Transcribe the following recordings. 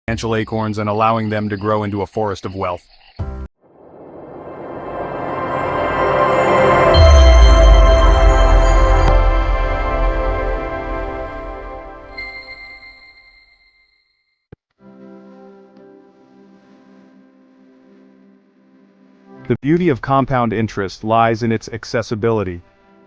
financial acorns and allowing them to grow into a forest of wealth. The beauty of compound interest lies in its accessibility.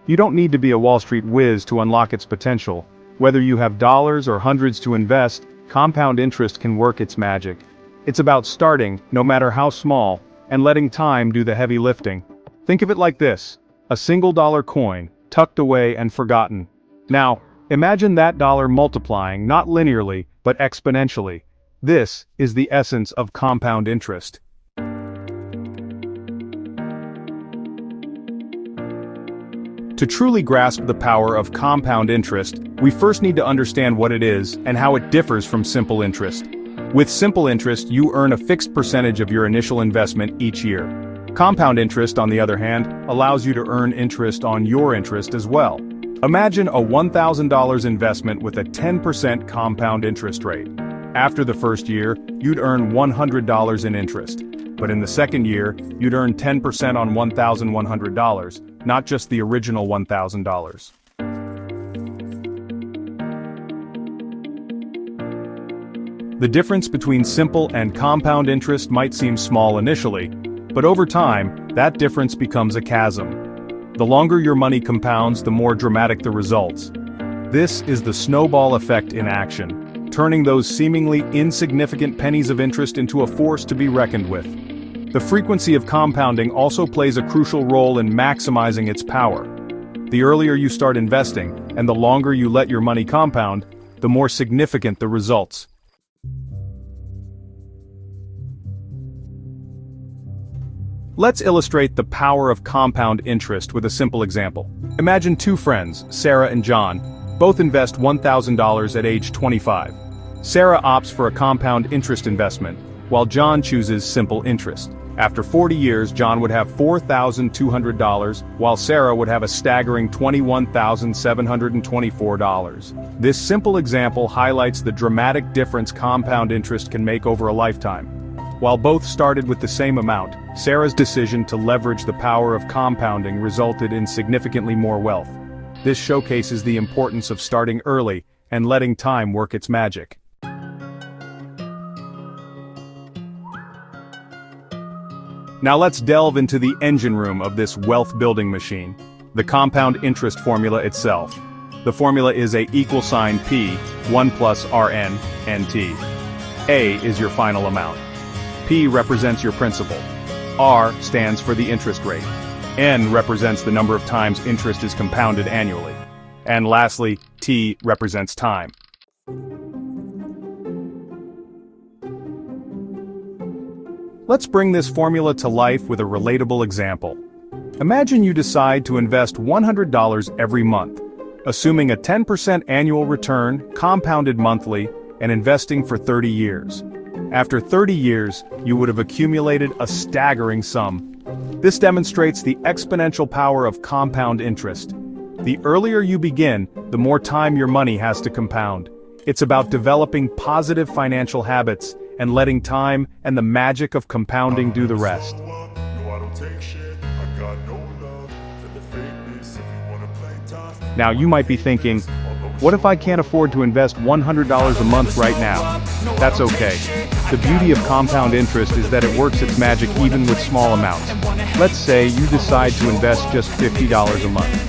You don't need to be a Wall Street whiz to unlock its potential. Whether you have dollars or hundreds to invest, compound interest can work its magic. It's about starting, no matter how small, and letting time do the heavy lifting. Think of it like this: a single dollar coin, tucked away and forgotten. Now, imagine that dollar multiplying not linearly, but exponentially. This is the essence of compound interest. To truly grasp the power of compound interest, we first need to understand what it is and how it differs from simple interest. With simple interest, you earn a fixed percentage of your initial investment each year. Compound interest, on the other hand, allows you to earn interest on your interest as well. Imagine a $1,000 investment with a 10% compound interest rate. After the first year, you'd earn $100 in interest. But in the second year, you'd earn 10% on $1,100, not just the original $1,000. The difference between simple and compound interest might seem small initially, but over time, that difference becomes a chasm. The longer your money compounds, the more dramatic the results. This is the snowball effect in action, turning those seemingly insignificant pennies of interest into a force to be reckoned with. The frequency of compounding also plays a crucial role in maximizing its power. The earlier you start investing, and the longer you let your money compound, the more significant the results. Let's illustrate the power of compound interest with a simple example. Imagine two friends, Sarah and John, both invest $1,000 at age 25. Sarah opts for a compound interest investment, while John chooses simple interest. After 40 years, John would have $4,200, while Sarah would have a staggering $21,724. This simple example highlights the dramatic difference compound interest can make over a lifetime. While both started with the same amount, Sarah's decision to leverage the power of compounding resulted in significantly more wealth. This showcases the importance of starting early and letting time work its magic. Now let's delve into the engine room of this wealth-building machine, the compound interest formula itself. The formula is A = P, 1 plus Rn, NT. A is your final amount. P represents your principal. R stands for the interest rate. N represents the number of times interest is compounded annually. And lastly, T represents time. Let's bring this formula to life with a relatable example. Imagine you decide to invest $100 every month, assuming a 10% annual return, compounded monthly, and investing for 30 years. After 30 years, you would have accumulated a staggering sum. This demonstrates the exponential power of compound interest. The earlier you begin, the more time your money has to compound. It's about developing positive financial habits and letting time and the magic of compounding do the rest. Now you might be thinking, what if I can't afford to invest $100 a month right now? That's okay. The beauty of compound interest is that it works its magic even with small amounts. Let's say you decide to invest just $50 a month.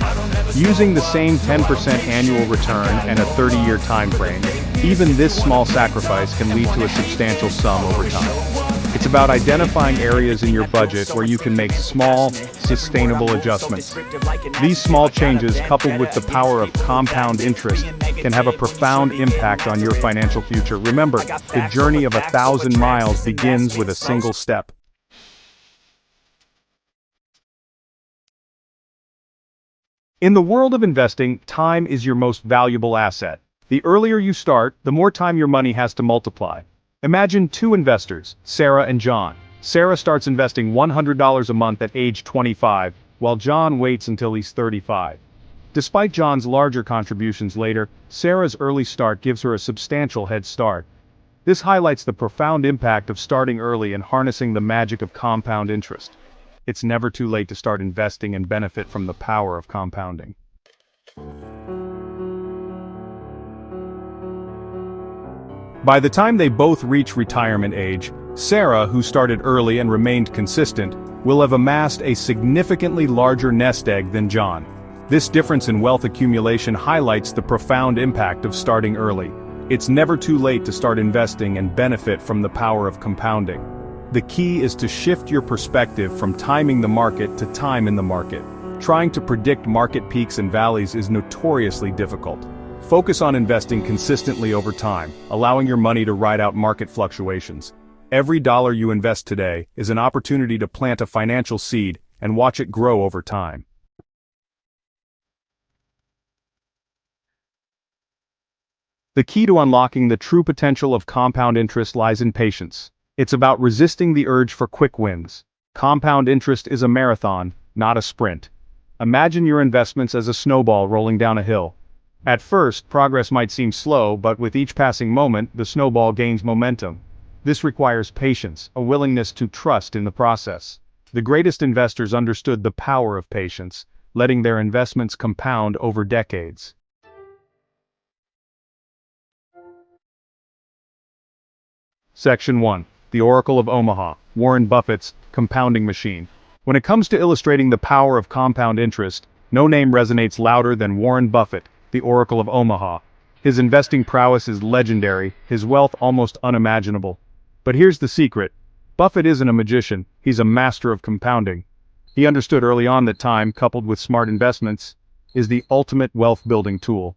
Using the same 10% annual return and a 30-year time frame, even this small sacrifice can lead to a substantial sum over time. It's about identifying areas in your budget where you can make small, sustainable adjustments. These small changes, coupled with the power of compound interest, can have a profound impact on your financial future. Remember, the journey of 1,000 miles begins with a single step. In the world of investing, time is your most valuable asset. The earlier you start, the more time your money has to multiply. Imagine two investors, Sarah and John. Sarah starts investing $100 a month at age 25, while John waits until he's 35. Despite John's larger contributions later, Sarah's early start gives her a substantial head start. This highlights the profound impact of starting early and harnessing the magic of compound interest. It's never too late to start investing and benefit from the power of compounding. By the time they both reach retirement age, Sarah, who started early and remained consistent, will have amassed a significantly larger nest egg than John. This difference in wealth accumulation highlights the profound impact of starting early. It's never too late to start investing and benefit from the power of compounding. The key is to shift your perspective from timing the market to time in the market. Trying to predict market peaks and valleys is notoriously difficult. Focus on investing consistently over time, allowing your money to ride out market fluctuations. Every dollar you invest today is an opportunity to plant a financial seed and watch it grow over time. The key to unlocking the true potential of compound interest lies in patience. It's about resisting the urge for quick wins. Compound interest is a marathon, not a sprint. Imagine your investments as a snowball rolling down a hill. At first, progress might seem slow, but with each passing moment, the snowball gains momentum. This requires patience, a willingness to trust in the process. The greatest investors understood the power of patience, letting their investments compound over decades. Section 1. The Oracle of Omaha, Warren Buffett's compounding machine. When it comes to illustrating the power of compound interest, no name resonates louder than Warren Buffett, the Oracle of Omaha. His investing prowess is legendary, his wealth almost unimaginable. But here's the secret. Buffett isn't a magician, he's a master of compounding. He understood early on that time, coupled with smart investments, is the ultimate wealth-building tool.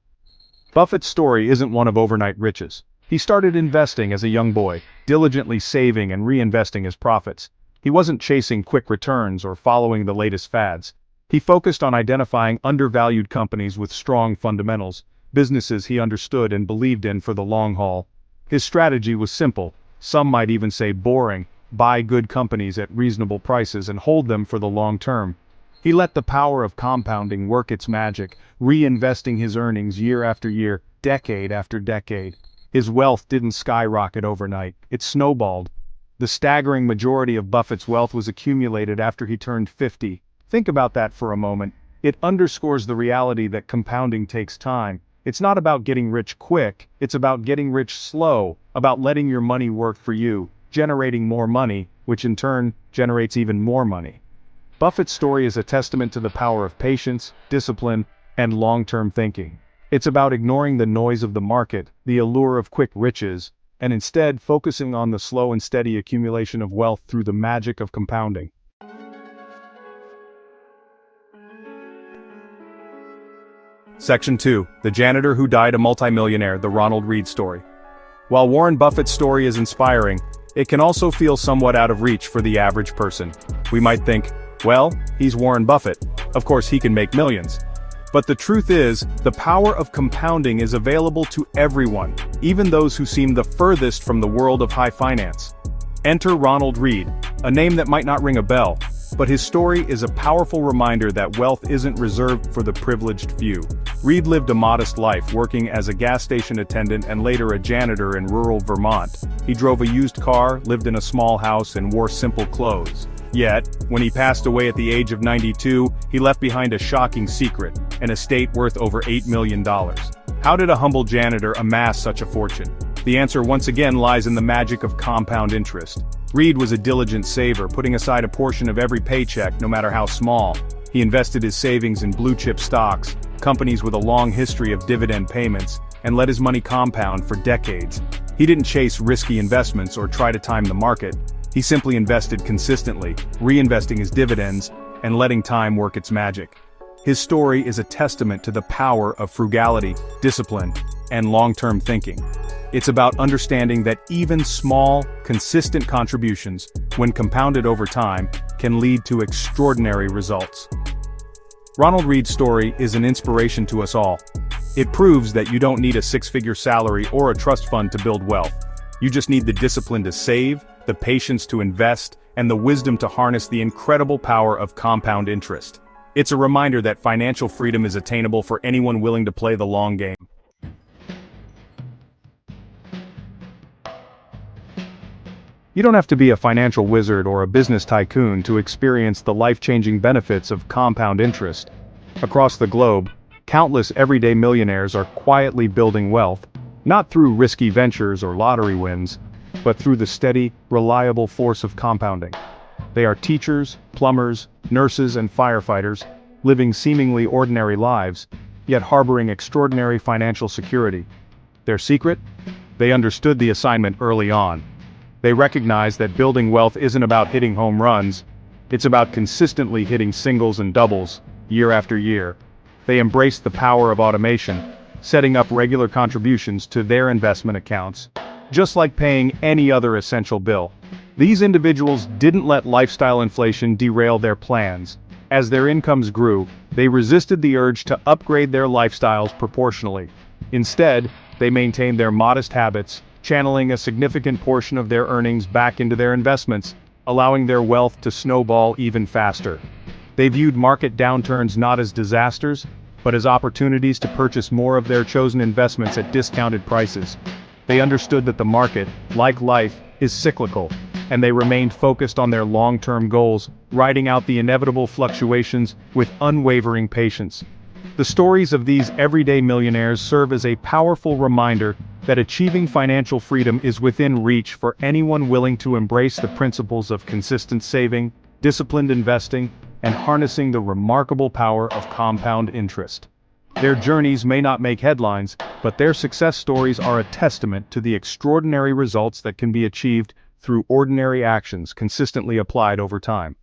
Buffett's story isn't one of overnight riches. He started investing as a young boy, diligently saving and reinvesting his profits. He wasn't chasing quick returns or following the latest fads. He focused on identifying undervalued companies with strong fundamentals, businesses he understood and believed in for the long haul. His strategy was simple, some might even say boring: buy good companies at reasonable prices and hold them for the long term. He let the power of compounding work its magic, reinvesting his earnings year after year, decade after decade. His wealth didn't skyrocket overnight, it snowballed. The staggering majority of Buffett's wealth was accumulated after he turned 50. Think about that for a moment. It underscores the reality that compounding takes time. It's not about getting rich quick, it's about getting rich slow, about letting your money work for you, generating more money, which in turn generates even more money. Buffett's story is a testament to the power of patience, discipline, and long-term thinking. It's about ignoring the noise of the market, the allure of quick riches, and instead focusing on the slow and steady accumulation of wealth through the magic of compounding. Section 2. The Janitor Who Died a Multimillionaire, the Ronald Read Story. While Warren Buffett's story is inspiring, it can also feel somewhat out of reach for the average person. We might think, well, he's Warren Buffett. Of course he can make millions. But the truth is, the power of compounding is available to everyone, even those who seem the furthest from the world of high finance. Enter Ronald Read, a name that might not ring a bell, but his story is a powerful reminder that wealth isn't reserved for the privileged few. Read lived a modest life, working as a gas station attendant and later a janitor in rural Vermont. He drove a used car, lived in a small house, and wore simple clothes. Yet, when he passed away at the age of 92, he left behind a shocking secret: an estate worth over $8 million. How did a humble janitor amass such a fortune? The answer once again lies in the magic of compound interest. Read was a diligent saver, putting aside a portion of every paycheck, no matter how small. He invested his savings in blue-chip stocks, companies with a long history of dividend payments, and let his money compound for decades. He didn't chase risky investments or try to time the market. He simply invested consistently, reinvesting his dividends, and letting time work its magic. His story is a testament to the power of frugality, discipline, and long-term thinking. It's about understanding that even small, consistent contributions, when compounded over time, can lead to extraordinary results. Ronald Read's story is an inspiration to us all. It proves that you don't need a six-figure salary or a trust fund to build wealth. You just need the discipline to save, the patience to invest, and the wisdom to harness the incredible power of compound interest. It's a reminder that financial freedom is attainable for anyone willing to play the long game. You don't have to be a financial wizard or a business tycoon to experience the life-changing benefits of compound interest. Across the globe, countless everyday millionaires are quietly building wealth, not through risky ventures or lottery wins, but through the steady, reliable force of compounding. They are teachers, plumbers, nurses, and firefighters, living seemingly ordinary lives, yet harboring extraordinary financial security. Their secret? They understood the assignment early on. They recognized that building wealth isn't about hitting home runs, it's about consistently hitting singles and doubles, year after year. They embraced the power of automation, setting up regular contributions to their investment accounts, just like paying any other essential bill. These individuals didn't let lifestyle inflation derail their plans. As their incomes grew, they resisted the urge to upgrade their lifestyles proportionally. Instead, they maintained their modest habits, channeling a significant portion of their earnings back into their investments, allowing their wealth to snowball even faster. They viewed market downturns not as disasters, but as opportunities to purchase more of their chosen investments at discounted prices. They understood that the market, like life, is cyclical, and they remained focused on their long-term goals, riding out the inevitable fluctuations with unwavering patience. The stories of these everyday millionaires serve as a powerful reminder that achieving financial freedom is within reach for anyone willing to embrace the principles of consistent saving, disciplined investing, and harnessing the remarkable power of compound interest. Their journeys may not make headlines, but their success stories are a testament to the extraordinary results that can be achieved through ordinary actions consistently applied over time.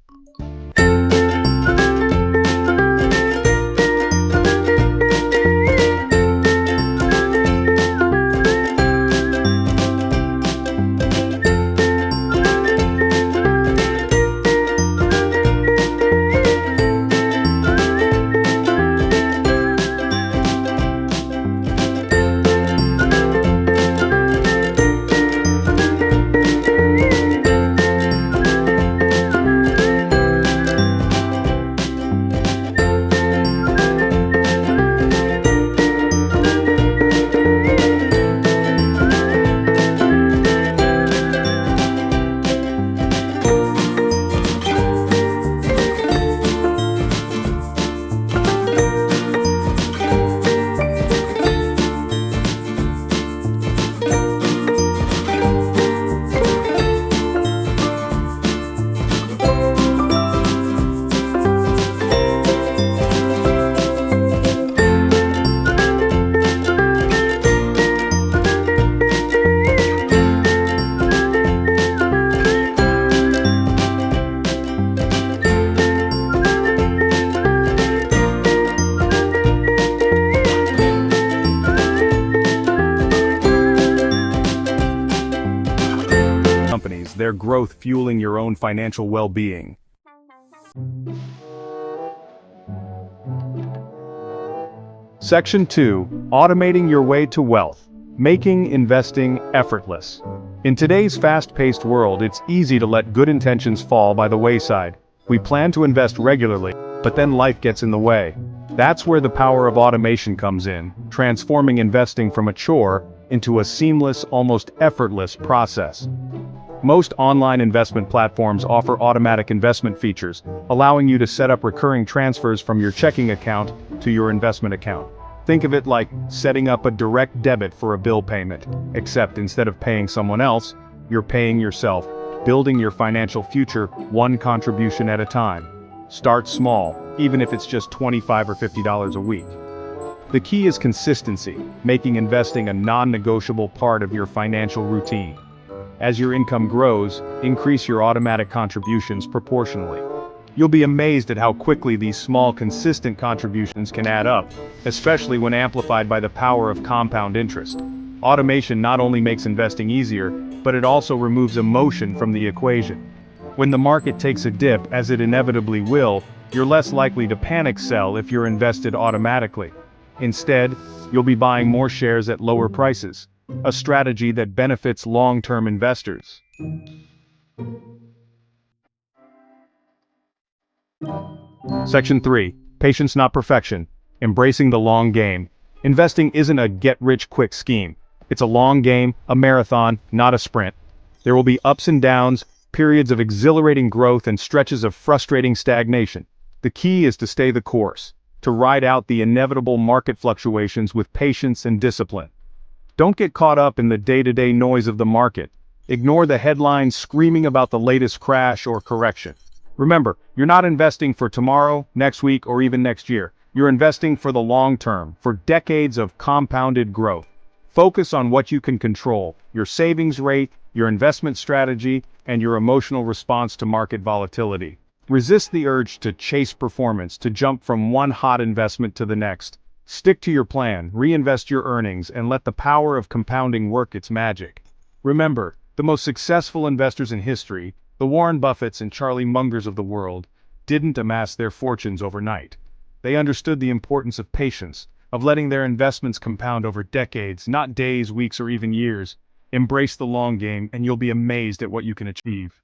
Companies, their growth fueling your own financial well-being. Section 2. Automating your way to wealth. Making investing effortless. In today's fast-paced world, it's easy to let good intentions fall by the wayside. We plan to invest regularly, but then life gets in the way. That's where the power of automation comes in, transforming investing from a chore into a seamless, almost effortless process. Most online investment platforms offer automatic investment features, allowing you to set up recurring transfers from your checking account to your investment account. Think of it like setting up a direct debit for a bill payment, except instead of paying someone else, you're paying yourself, building your financial future one contribution at a time. Start small, even if it's just $25 or $50 a week. The key is consistency, making investing a non-negotiable part of your financial routine. As your income grows, increase your automatic contributions proportionally. You'll be amazed at how quickly these small, consistent contributions can add up, especially when amplified by the power of compound interest. Automation not only makes investing easier, but it also removes emotion from the equation. When the market takes a dip, as it inevitably will, you're less likely to panic sell if you're invested automatically. Instead, you'll be buying more shares at lower prices, a strategy that benefits long-term investors. Section 3. Patience not perfection. Embracing the long game. Investing isn't a get-rich-quick scheme. It's a long game, a marathon, not a sprint. There will be ups and downs, periods of exhilarating growth and stretches of frustrating stagnation. The key is to stay the course, to ride out the inevitable market fluctuations with patience and discipline. Don't get caught up in the day-to-day noise of the market. Ignore the headlines screaming about the latest crash or correction. Remember, you're not investing for tomorrow, next week, or even next year. You're investing for the long term, for decades of compounded growth. Focus on what you can control: your savings rate, your investment strategy, and your emotional response to market volatility. Resist the urge to chase performance, to jump from one hot investment to the next. Stick to your plan, reinvest your earnings, and let the power of compounding work its magic. Remember, the most successful investors in history, the Warren Buffetts and Charlie Mungers of the world, didn't amass their fortunes overnight. They understood the importance of patience, of letting their investments compound over decades, not days, weeks, or even years. Embrace the long game, and you'll be amazed at what you can achieve.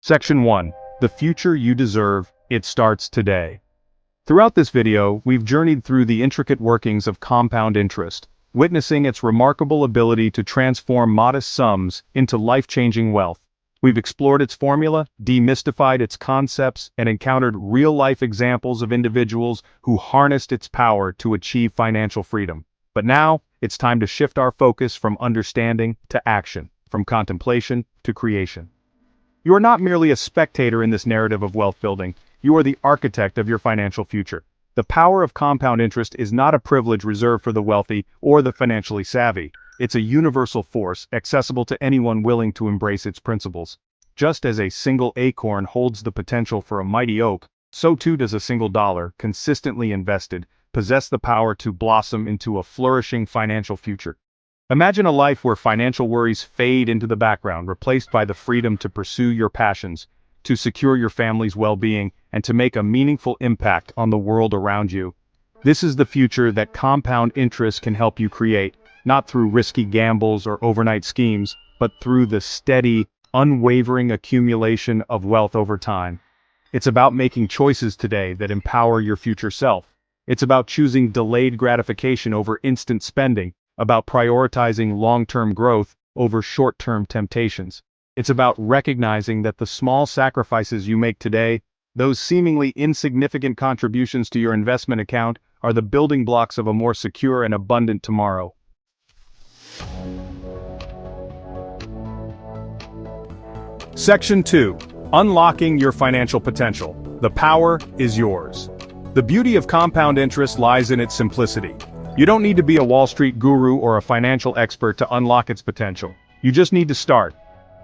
Section 1. The future you deserve. It starts today. Throughout this video, we've journeyed through the intricate workings of compound interest, witnessing its remarkable ability to transform modest sums into life-changing wealth. We've explored its formula, demystified its concepts, and encountered real-life examples of individuals who harnessed its power to achieve financial freedom. But now, it's time to shift our focus from understanding to action, from contemplation to creation. You are not merely a spectator in this narrative of wealth building, you are the architect of your financial future. The power of compound interest is not a privilege reserved for the wealthy or the financially savvy. It's a universal force, accessible to anyone willing to embrace its principles. Just as a single acorn holds the potential for a mighty oak, so too does a single dollar, consistently invested, possess the power to blossom into a flourishing financial future. Imagine a life where financial worries fade into the background, replaced by the freedom to pursue your passions, to secure your family's well-being, and to make a meaningful impact on the world around you. This is the future that compound interest can help you create, not through risky gambles or overnight schemes, but through the steady, unwavering accumulation of wealth over time. It's about making choices today that empower your future self. It's about choosing delayed gratification over instant spending, about prioritizing long-term growth over short-term temptations. It's about recognizing that the small sacrifices you make today, those seemingly insignificant contributions to your investment account, are the building blocks of a more secure and abundant tomorrow. Section 2. Unlocking your financial potential. The power is yours. The beauty of compound interest lies in its simplicity. You don't need to be a Wall Street guru or a financial expert to unlock its potential. You just need to start.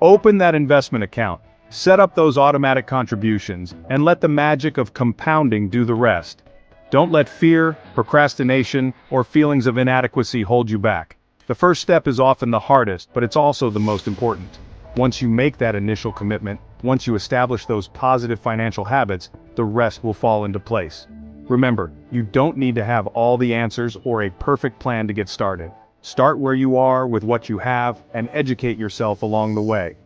Open that investment account, set up those automatic contributions, and let the magic of compounding do the rest. Don't let fear, procrastination, or feelings of inadequacy hold you back. The first step is often the hardest, but it's also the most important. Once you make that initial commitment, once you establish those positive financial habits, the rest will fall into place. Remember, you don't need to have all the answers or a perfect plan to get started. Start where you are with what you have and educate yourself along the way.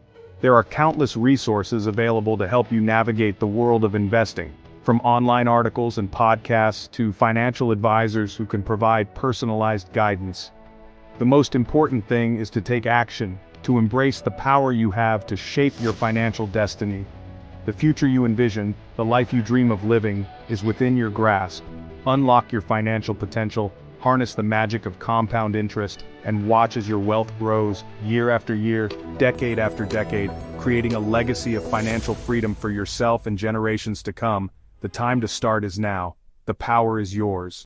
There are countless resources available to help you navigate the world of investing, from online articles and podcasts to financial advisors who can provide personalized guidance. The most important thing is to take action, to embrace the power you have to shape your financial destiny. The future you envision, the life you dream of living, is within your grasp. Unlock your financial potential, harness the magic of compound interest, and watch as your wealth grows year after year, decade after decade, creating a legacy of financial freedom for yourself and generations to come. The time to start is now. The power is yours.